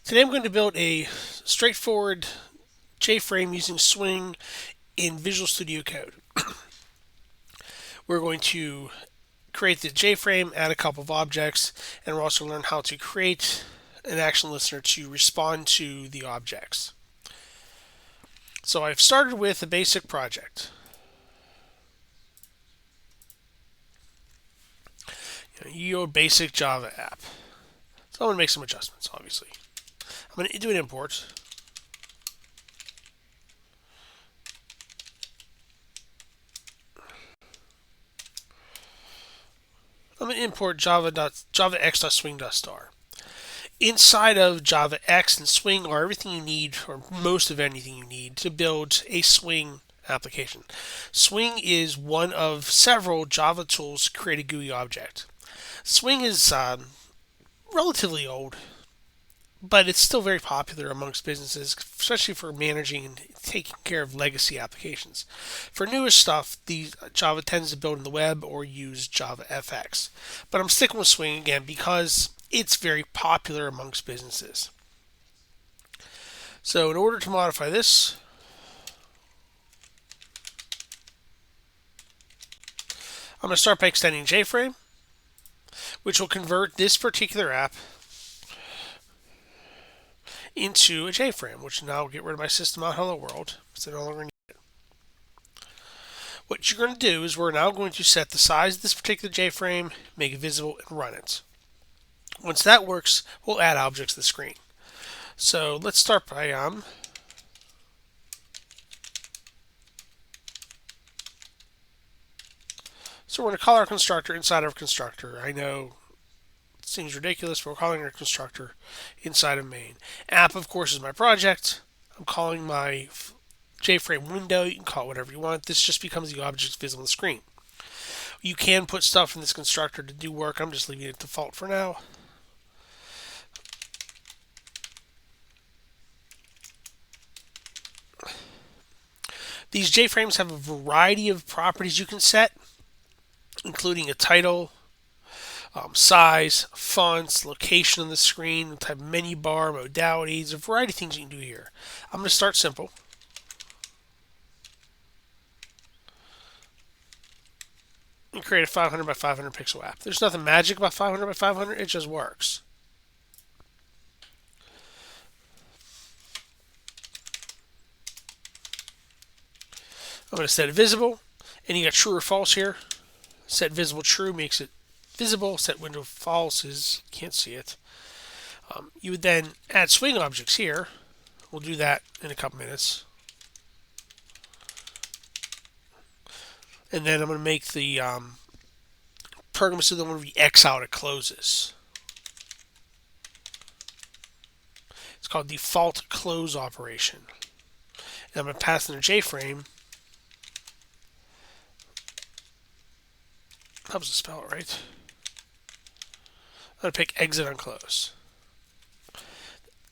Today I'm going to build a straightforward JFrame using Swing in Visual Studio Code. We're going to create the JFrame, add a couple of objects, and we'll also learn how to create an action listener to respond to the objects. So I've started with a basic project. Your basic Java app. So I'm going to make some adjustments, obviously. I'm going to do an import. I'm going to import javax.swing.star. Inside of JavaX and Swing are everything you need, or most of anything you need, to build a Swing application. Swing is one of several Java tools to create a GUI object. Swing is relatively old, but it's still very popular amongst businesses, especially for managing and taking care of legacy applications. For newer stuff, Java tends to build in the web or use JavaFX. But I'm sticking with Swing again because it's very popular amongst businesses. So in order to modify this, I'm going to start by extending JFrame, which will convert this particular app into a JFrame, which now will get rid of my system.hello world, so I no longer need it. What you're going to do is we're now going to set the size of this particular JFrame, make it visible, and run it. Once that works, we'll add objects to the screen. So let's start by so we're going to call our constructor inside of our constructor. I know it seems ridiculous, but we're calling our constructor inside of main. App, of course, is my project. I'm calling my JFrame window. You can call it whatever you want. This just becomes the object visible on the screen. You can put stuff in this constructor to do work. I'm just leaving it default for now. These JFrames have a variety of properties you can set, including a title, size, fonts, location on the screen, type of menu bar, modalities, a variety of things you can do here. I'm going to start simple. And create a 500 by 500 pixel app. There's nothing magic about 500 by 500, it just works. I'm going to set it visible, and you got true or false here. Set visible true makes it visible. Set window false is can't see it. You would then add swing objects here. We'll do that in a couple minutes. And then I'm going to make the program so that when we X out, it closes. It's called default close operation. And I'm going to pass in a JFrame. Helps to spell it right. I'm going to pick exit on close.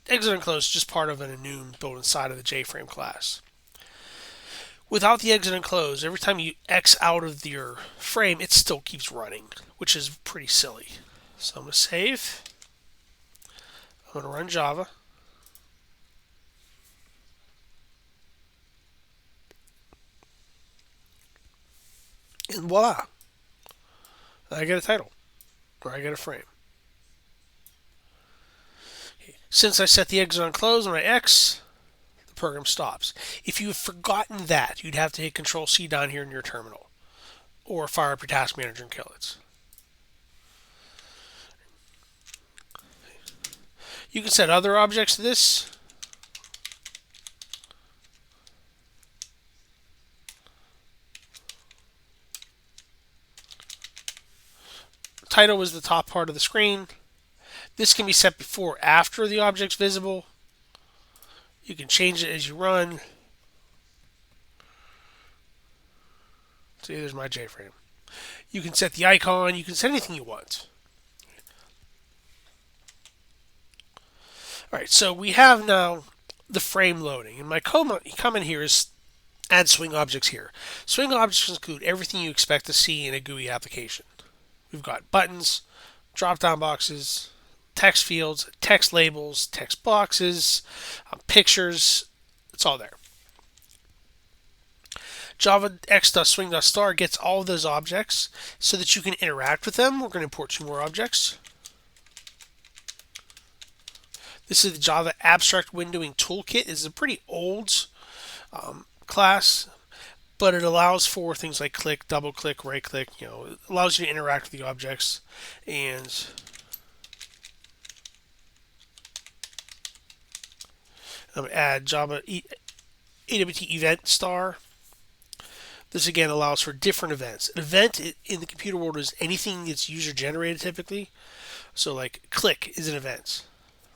Exit on close is just part of an enum built inside of the JFrame class. Without the exit and close, every time you X out of your frame, it still keeps running, which is pretty silly. So I'm going to save. I'm going to run Java. And voila. I get a title, or I get a frame. Since I set the exit on close when I X, the program stops. If you have forgotten that, you'd have to hit Control-C down here in your terminal, or fire up your task manager and kill it. You can set other objects to this. Title is the top part of the screen. This can be set before or after the object's visible. You can change it as you run. See, there's my JFrame. You can set the icon. You can set anything you want. All right, so we have now the frame loading. And my comment here is add swing objects here. Swing objects include everything you expect to see in a GUI application. We've got buttons, drop-down boxes, text fields, text labels, text boxes, pictures. It's all there. Java x.swing.star gets all of those objects so that you can interact with them. We're going to import 2 more objects. This is the Java Abstract Windowing Toolkit. It's a pretty old class, but it allows for things like click, double click, right click. It allows you to interact with the objects. And I'm going to add Java AWT event star. This again allows for different events. An event in the computer world is anything that's user generated typically. So like click is an event.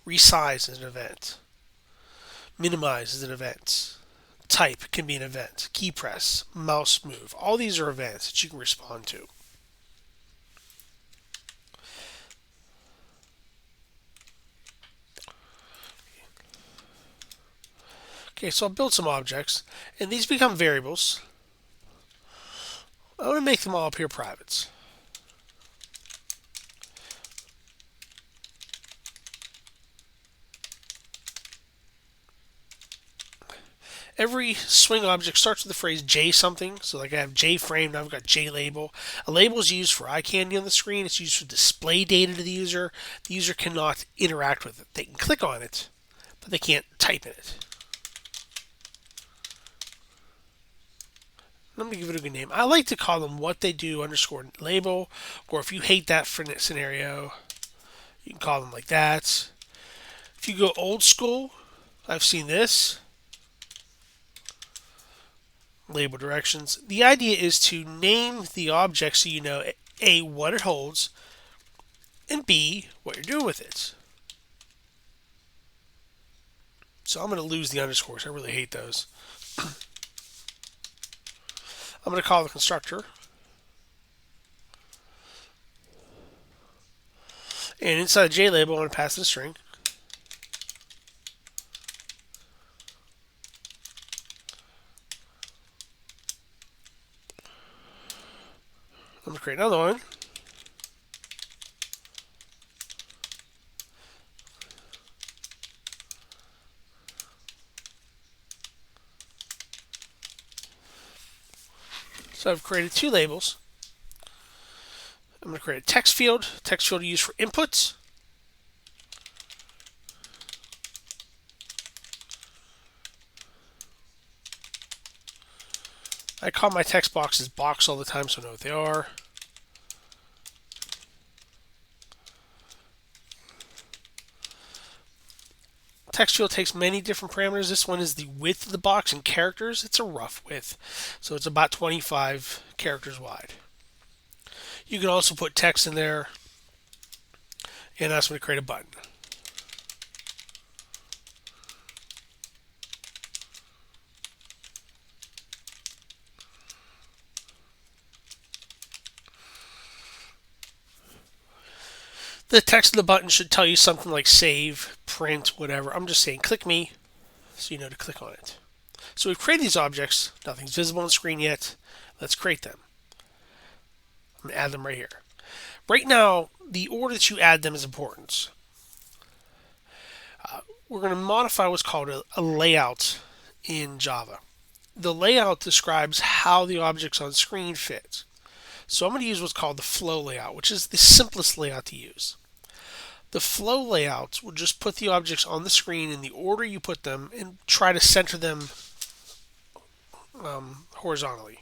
Resize is an event. Minimize is an event. Type can be an event. Key press, mouse move. All these are events that you can respond to. Okay, so I'll build some objects, and these become variables. I want to make them all appear privates. Every swing object starts with the phrase J something. So like I have JFrame, now I've got JLabel. A label is used for eye candy on the screen. It's used to display data to the user. The user cannot interact with it. They can click on it, but they can't type in it. Let me give it a good name. I like to call them what they do underscore label, or if you hate that for scenario, you can call them like that. If you go old school, I've seen this. Label directions. The idea is to name the object so you know A, what it holds, and B, what you're doing with it. So I'm going to lose the underscores. I really hate those. I'm going to call the constructor. And inside the JLabel, I'm going to pass the string. I'm going to create another one. So I've created 2 labels. I'm going to create a text field used for inputs. I call my text boxes box all the time, so I know what they are. Text field takes many different parameters. This one is the width of the box in characters. It's a rough width, so it's about 25 characters wide. You can also put text in there, and that's going to create a button. The text of the button should tell you something like save, print, whatever. I'm just saying click me so you know to click on it. So we've created these objects. Nothing's visible on the screen yet. Let's create them. I'm going to add them right here. Right now, the order that you add them is important. We're going to modify what's called a layout in Java. The layout describes how the objects on screen fit. So I'm going to use what's called the flow layout, which is the simplest layout to use. The flow layout will just put the objects on the screen in the order you put them and try to center them horizontally.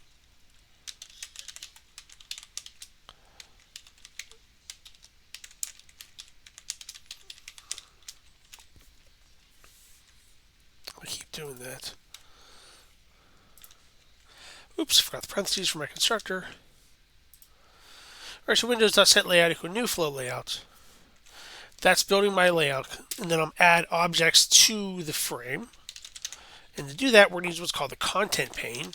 I keep doing that. Oops, forgot the parentheses for my constructor. Alright, so windows.setLayout equal new flow layout. That's building my layout, and then I'll add objects to the frame. And to do that, we're going to use what's called the content pane.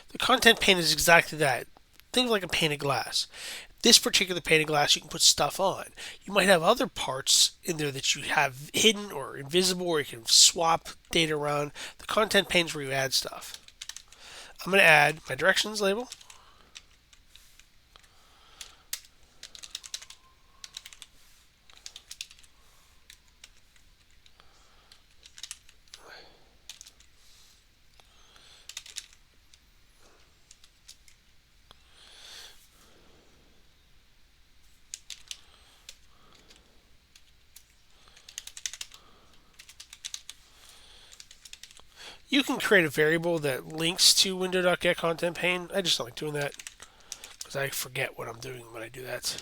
The content pane is exactly that. Think of like a pane of glass. This particular pane of glass you can put stuff on. You might have other parts in there that you have hidden or invisible, or you can swap data around. The content pane is where you add stuff. I'm going to add my directions label. You can create a variable that links to window.getContentPane. I just don't like doing that because I forget what I'm doing when I do that.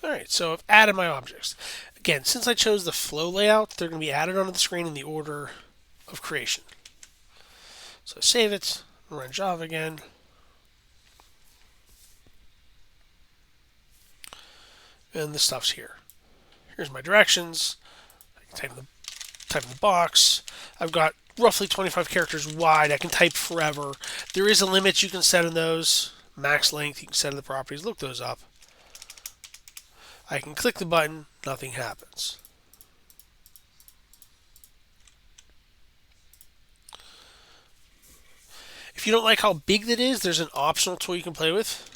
Alright, so I've added my objects. Again, since I chose the flow layout, they're going to be added onto the screen in the order of creation. So save it, run Java again. And the stuff's here. Here's my directions. I can type in the box. I've got roughly 25 characters wide. I can type forever. There is a limit you can set in those. Max length, you can set in the properties. Look those up. I can click the button, nothing happens. If you don't like how big that is, there's an optional tool you can play with.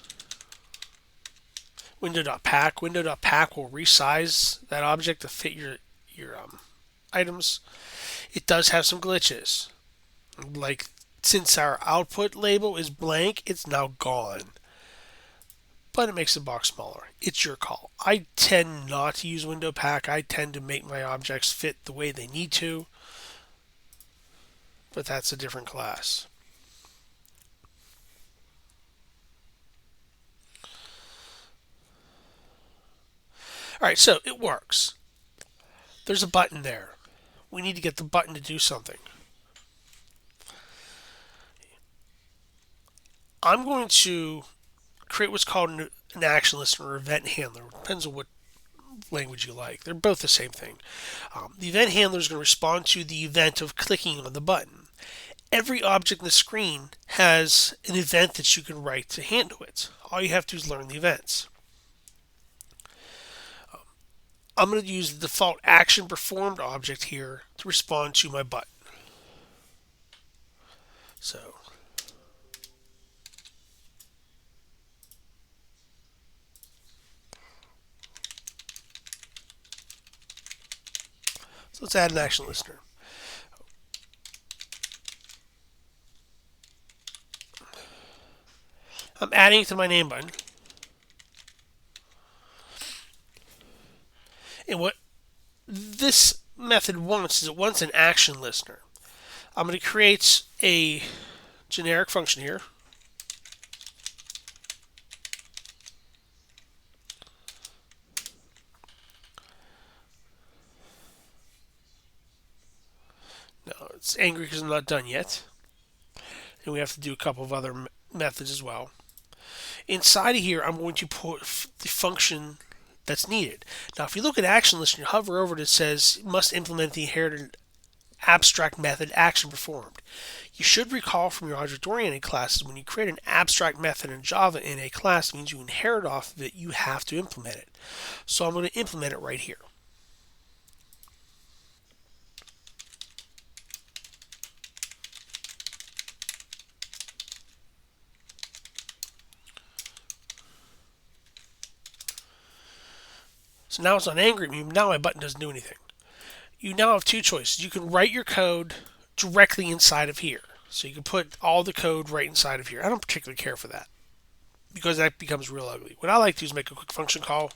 Window.pack. Window.pack will resize that object to fit your items. It does have some glitches. Like, since our output label is blank, it's now gone. But it makes the box smaller. It's your call. I tend not to use window pack. I tend to make my objects fit the way they need to. But that's a different class. Alright, so it works. There's a button there. We need to get the button to do something. I'm going to create what's called an action listener or event handler. It depends on what language you like. They're both the same thing. The event handler is going to respond to the event of clicking on the button. Every object in the screen has an event that you can write to handle it. All you have to do is learn the events. I'm going to use the default action performed object here to respond to my button. So let's add an action listener. I'm adding it to my name button. And what this method wants is it wants an action listener. I'm going to create a generic function here. No, it's angry because I'm not done yet. And we have to do a couple of other methods as well. Inside of here, I'm going to put the function that's needed. Now, if you look at action list and you hover over it, it says must implement the inherited abstract method action performed. You should recall from your object-oriented classes when you create an abstract method in Java in a class, it means you inherit off of it, you have to implement it. So I'm going to implement it right here. So now it's not angry at me. Now my button doesn't do anything. You now have two choices. You can write your code directly inside of here. So you can put all the code right inside of here. I don't particularly care for that because that becomes real ugly. What I like to do is make a quick function call.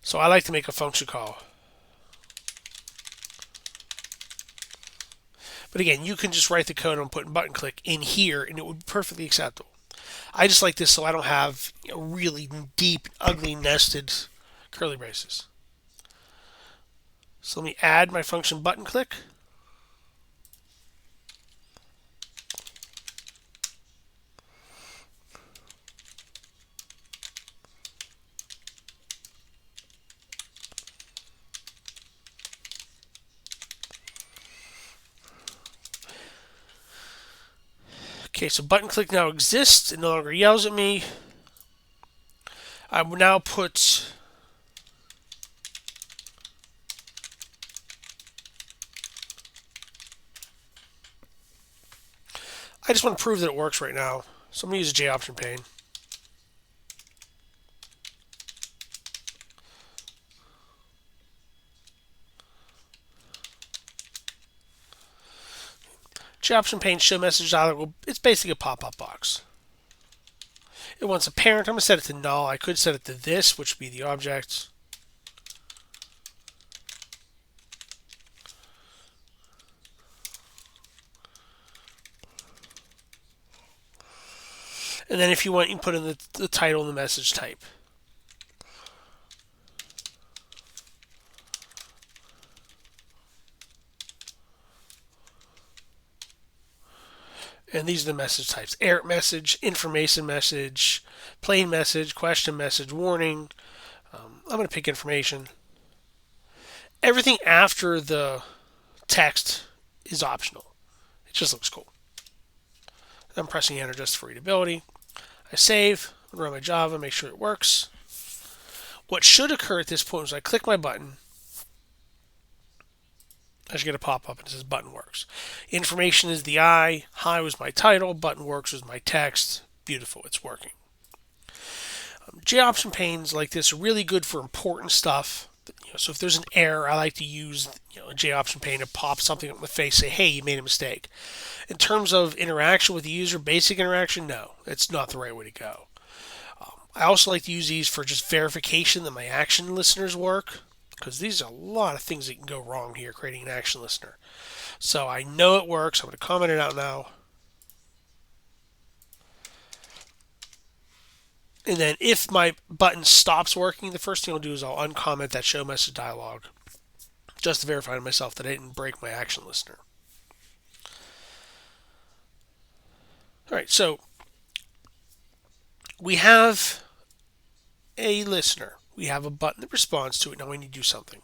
So I like to make a function call. But again, you can just write the code and put button click in here and it would be perfectly acceptable. I just like this so I don't have really deep, ugly, nested curly braces. So let me add my function button click. Okay, so button click now exists. It no longer yells at me. I will now put I just want to prove that it works right now. So I'm going to use a JOption pane. JOption pane show message dialog. Well, it's basically a pop-up box. It wants a parent. I'm going to set it to null. I could set it to this, which would be the object. And then if you want, you can put in the title and the message type. And these are the message types: error message, information message, plain message, question message, warning. I'm going to pick information. Everything after the text is optional. It just looks cool. I'm pressing enter just for readability. I save, run my Java, make sure it works. What should occur at this point is I click my button. I should get a pop-up and it says button works. Information is the I, hi was my title, button works was my text. Beautiful, it's working. JOption panes like this are really good for important stuff. So if there's an error, I like to use a JOption pane to pop something up in the face, say, hey, you made a mistake. In terms of interaction with the user, basic interaction, no, it's not the right way to go. I also like to use these for just verification that my action listeners work, because these are a lot of things that can go wrong here creating an action listener. So I know it works. I'm going to comment it out now. And then if my button stops working, the first thing I'll do is I'll uncomment that show message dialog just to verify to myself that I didn't break my action listener. All right, so we have a listener. We have a button that responds to it. Now we need to do something.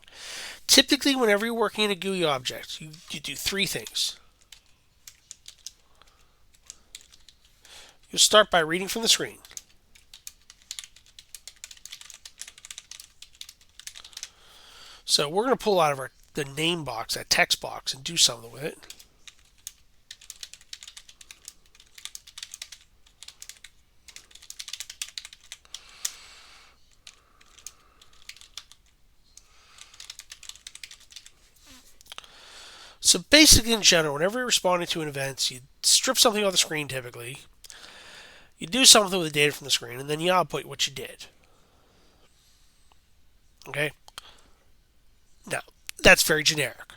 Typically, whenever you're working in a GUI object, you do three things. You'll start by reading from the screen. So we're going to pull out of the name box, that text box, and do something with it. So basically, in general, whenever you're responding to an event, you strip something off the screen typically. You do something with the data from the screen, and then you output what you did. Okay? Now, that's very generic.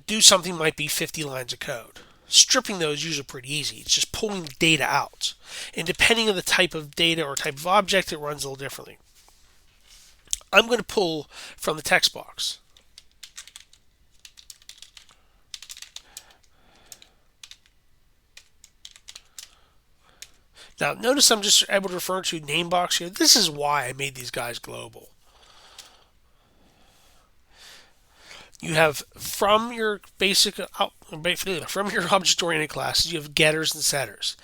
Do something might be 50 lines of code. Stripping those is usually pretty easy. It's just pulling the data out. And depending on the type of data or type of object, it runs a little differently. I'm going to pull from the text box. Now, notice I'm just able to refer to name box here. This is why I made these guys global. You have from your from your object-oriented classes, you have getters and setters.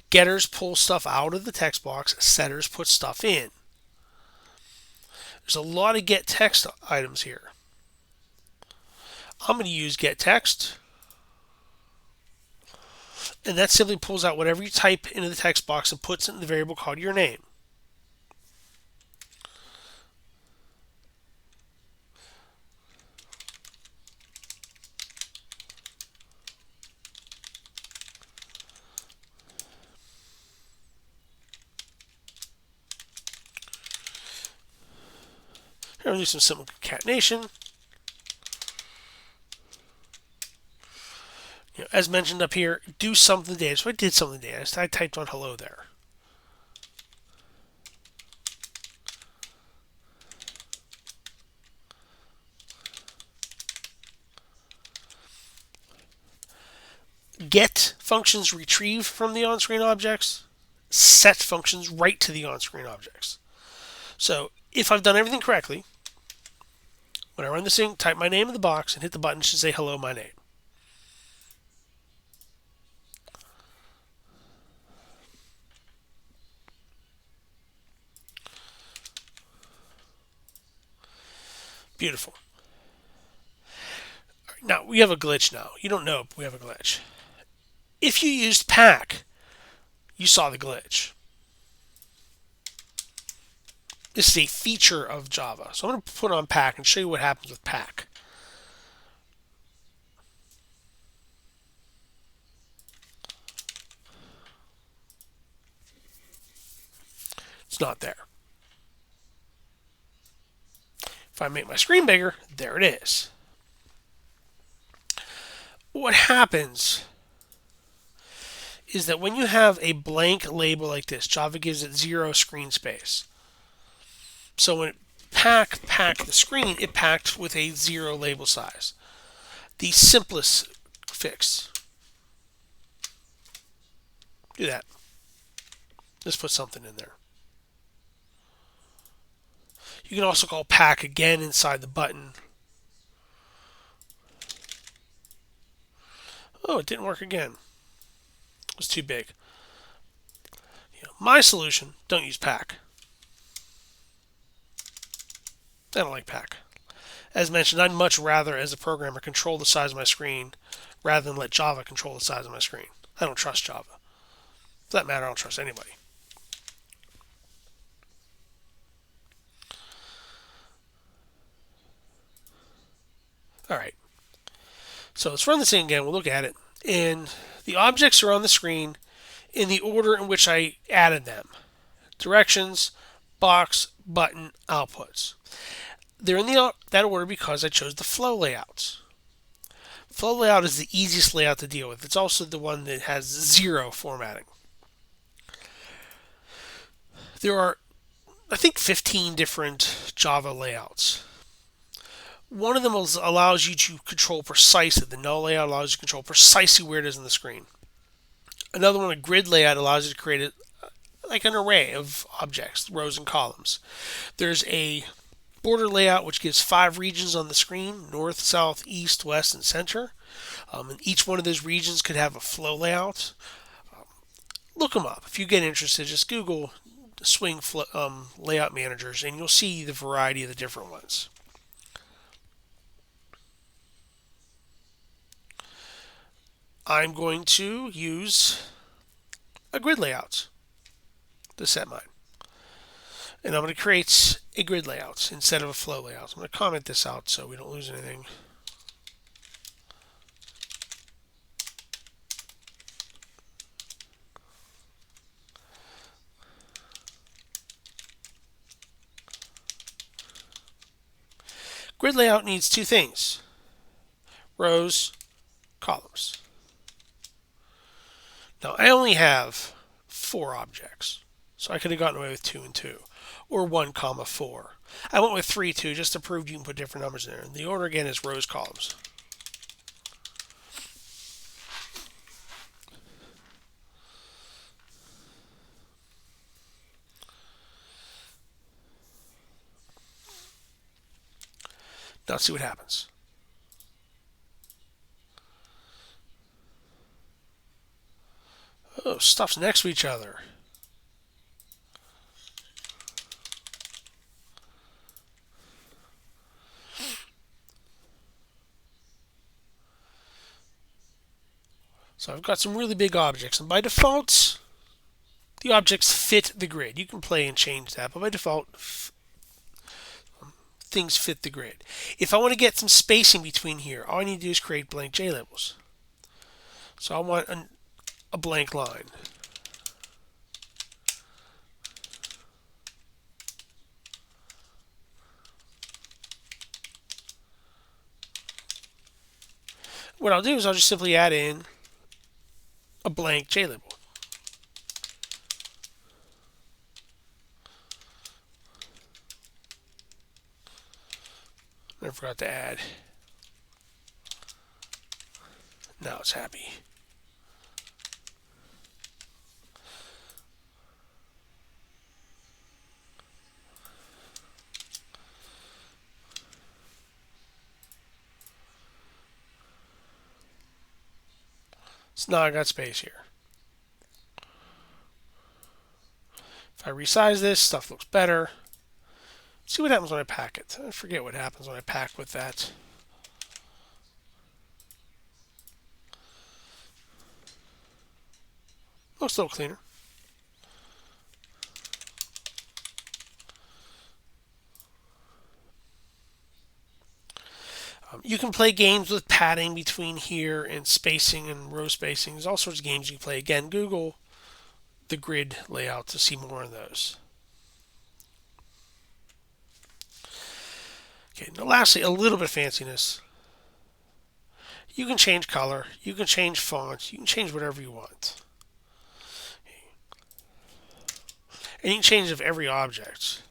Getters pull stuff out of the text box. Setters put stuff in. There's a lot of get text items here. I'm going to use get text. And that simply pulls out whatever you type into the text box and puts it in the variable called your name. Here, I'll do some simple concatenation. As mentioned up here, do something data. So I did something data. I typed on hello there. Get functions retrieve from the on-screen objects. Set functions write to the on-screen objects. So if I've done everything correctly, when I run this thing, type my name in the box and hit the button, it should say hello, my name. Beautiful. Now, we have a glitch now. You don't know, but we have a glitch. If you used pack, you saw the glitch. This is a feature of Java. So I'm going to put on pack and show you what happens with pack. It's not there. If I make my screen bigger, there it is. What happens is that when you have a blank label like this, Java gives it 0 screen space. So when it packed the screen, it packed with a 0 label size. The simplest fix. Do that. Just put something in there. You can also call pack again inside the button. Oh, it didn't work again. It was too big. My solution, don't use pack. I don't like pack. As mentioned, I'd much rather, as a programmer, control the size of my screen rather than let Java control the size of my screen. I don't trust Java. For that matter, I don't trust anybody. Alright, so let's run this thing again. We'll look at it. And the objects are on the screen in the order in which I added them. Directions, box, button, outputs. They're in that order because I chose the flow layouts. Flow layout is the easiest layout to deal with. It's also the one that has 0 formatting. There are, I think, 15 different Java layouts. One of them allows you to control precisely. The null layout allows you to control precisely where it is on the screen. Another one, a grid layout, allows you to create like an array of objects, rows and columns. There's a border layout which gives 5 regions on the screen: north, south, east, west, and center. And each one of those regions could have a flow layout. Look them up. If you get interested, just Google Swing layout managers and you'll see the variety of the different ones. I'm going to use a grid layout to set mine. And I'm going to create a grid layout instead of a flow layout. I'm going to comment this out so we don't lose anything. Grid layout needs 2 things: rows, columns. Now I only have 4 objects, so I could have gotten away with 2 and 2, or 1, 4. I went with 3, 2, just to prove you can put different numbers in there. And the order again is rows, columns. Now let's see what happens. Oh, stuff's next to each other. So I've got some really big objects, and by default, the objects fit the grid. You can play and change that, but by default, things fit the grid. If I want to get some spacing between here, all I need to do is create blank JLabels. So I want a blank line. What I'll do is I'll just simply add in a blank JLabel. I forgot to add. Now it's happy. So now I got space here. If I resize this, stuff looks better. See what happens when I pack it. I forget what happens when I pack with that. Looks a little cleaner. You can play games with padding between here and spacing and row spacing. There's all sorts of games you can play. Again, Google the grid layout to see more of those. Okay, now lastly, a little bit of fanciness. You can change color, you can change font, you can change whatever you want. And you can change of every object.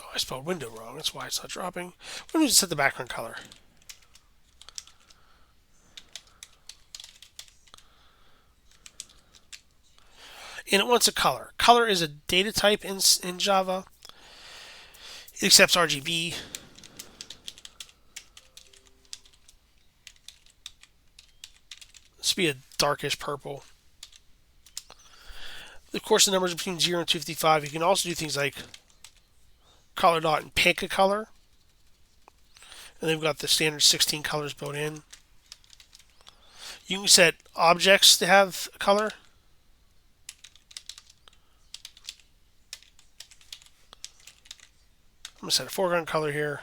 Oh, I spelled window wrong. That's why it's not dropping. We're going to set the background color. And it wants a color. Color is a data type in Java. It accepts RGB. This will be a darkish purple. Of course, the numbers are between 0 and 255. You can also do things like color dot and pick a color. And they've got the standard 16 colors built in. You can set objects to have a color. I'm going to set a foreground color here.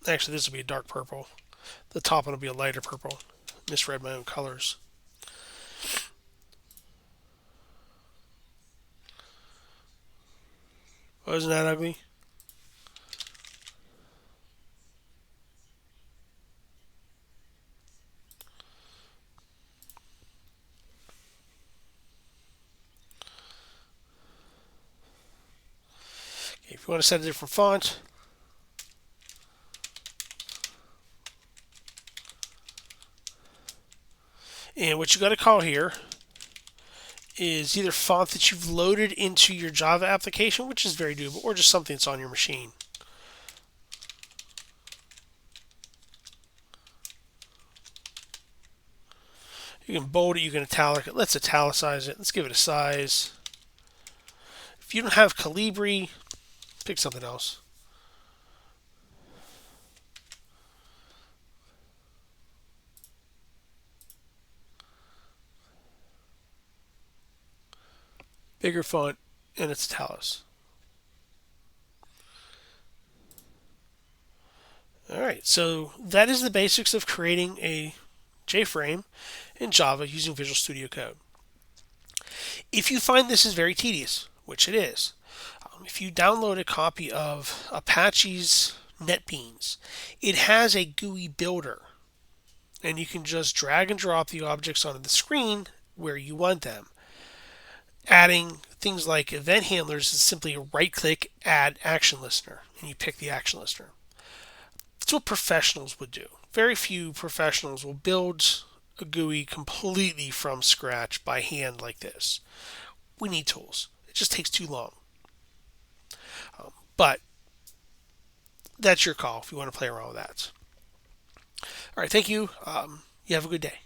Actually, this will be a dark purple. The top one will be a lighter purple. Misread my own colors. Wasn't that ugly? Okay, if you want to set a different font, and what you got to call here is either font that you've loaded into your Java application, which is very doable, or just something that's on your machine. You can bold it, you can italic it. Let's italicize it. Let's give it a size. If you don't have Calibri, pick something else. Bigger font, and it's italicized. Alright, so that is the basics of creating a JFrame in Java using Visual Studio Code. If you find this is very tedious, which it is, if you download a copy of Apache's NetBeans, it has a GUI builder, and you can just drag and drop the objects onto the screen where you want them. Adding things like event handlers is simply a right-click, add action listener, and you pick the action listener. That's what professionals would do. Very few professionals will build a GUI completely from scratch by hand like this. We need tools. It just takes too long. But that's your call if you want to play around with that. All right, thank you. You have a good day.